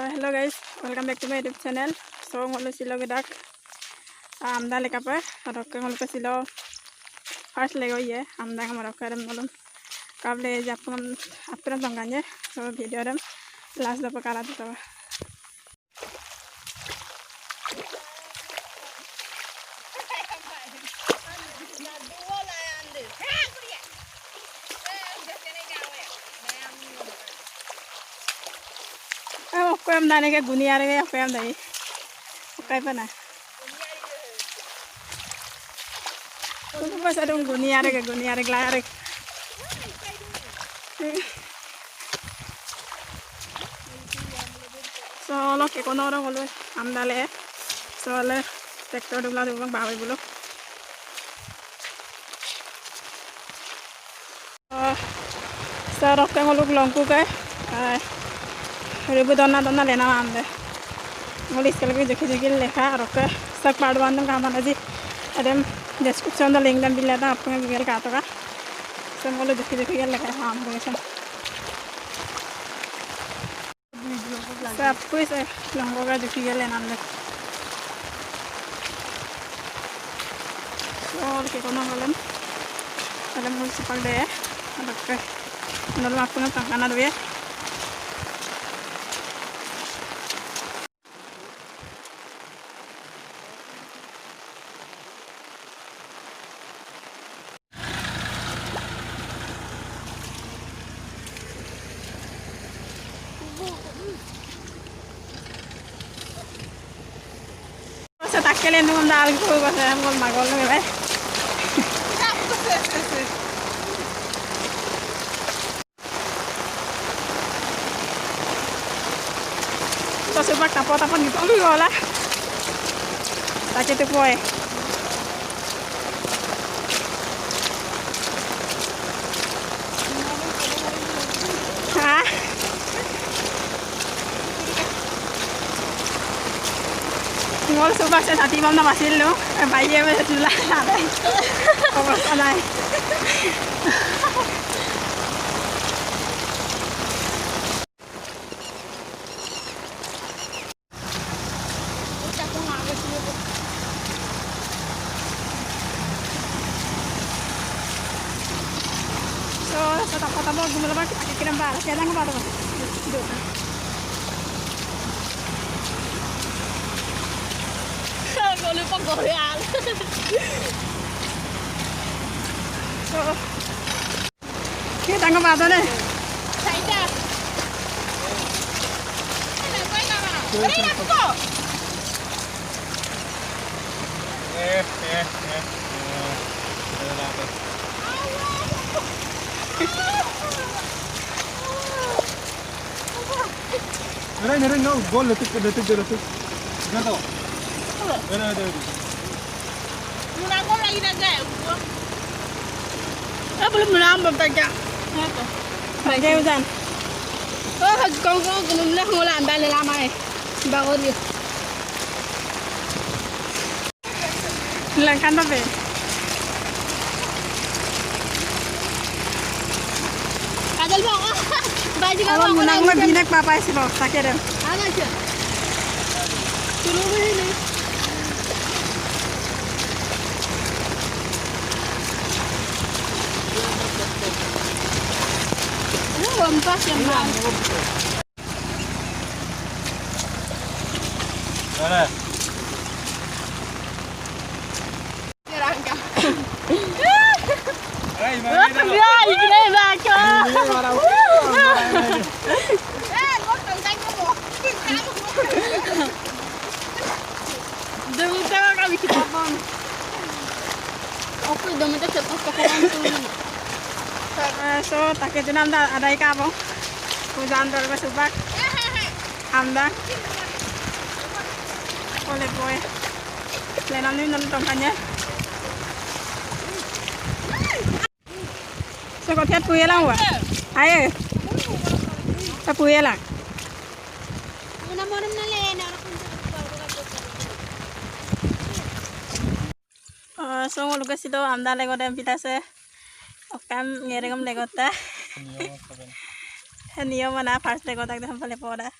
Hello guys, welcome back to my YouTube channel. So ngolo silo gedak amda leka pa arok ngolo pa silo first lego ye amda ngamaro karam ngolum kable japon apra banganye so video ram last da pakara dito. Aku yang nanya ke gunia re aku yang dari kayak mana? Aku pas ada gunia re gelar re. So lo ke kono orang kalau amdale, so le traktor dulu lah bang bawa dulu. So rok ke kalau longku ke. Ribu dona lena amde ngoli sekali jeki lekha roke sak padwan ka mana ji adem description da link dam billa da apne gel ka to ka so ngolo jeki lekha ham hoyesan सब कुछ लंगो का जकी गले नाम ले और के कोना गलम गलम municipal दे रके नल आपने तंगाना दे Kalian tuh nggak alih tuh pas saya mau makan nih, bay. Terus coba tapo-tapo gitu, lu lah. Tak gitu boy. Hah? Ngol subak sa sati bam na masil no baye me tula naday ko sanay so sa tapo gumalaban kikiram ba kaya lang ba to Cô lưu phong cổ real. So, kita nggak apa nih? Saya. Beri aku. Nere no, gol letik. Ganto. Ada. Muna ko lagi naga. Belum nambah taja. Apa? Taja udan. Oh, kau belum lah ngulan balik lama baru dia. Langkan apa? Kadal bang. Baju kau Awak munang mah binak papa sih bang, sakit deh. Apa aja? Turu begini. Pas yang bang. Mana? Rangka. Hey, Ya, ini baca. Ngotong tanya mo. Demi tahu kami kita bang. Aku demi tahu cepat kekoran tu. So tak itu nam ada ikan bang. Hujan terus subak. Amda. Oleh boy. Lenam ni nol tongkanya. So kau tiap puye lang wa. Ayo. Sa puye lang. Muna mo rin na lena. So ngulugas itu amda lego dem pita se. Okam ngerengam lego ta. Niyo mana first lego tak dah pale poda.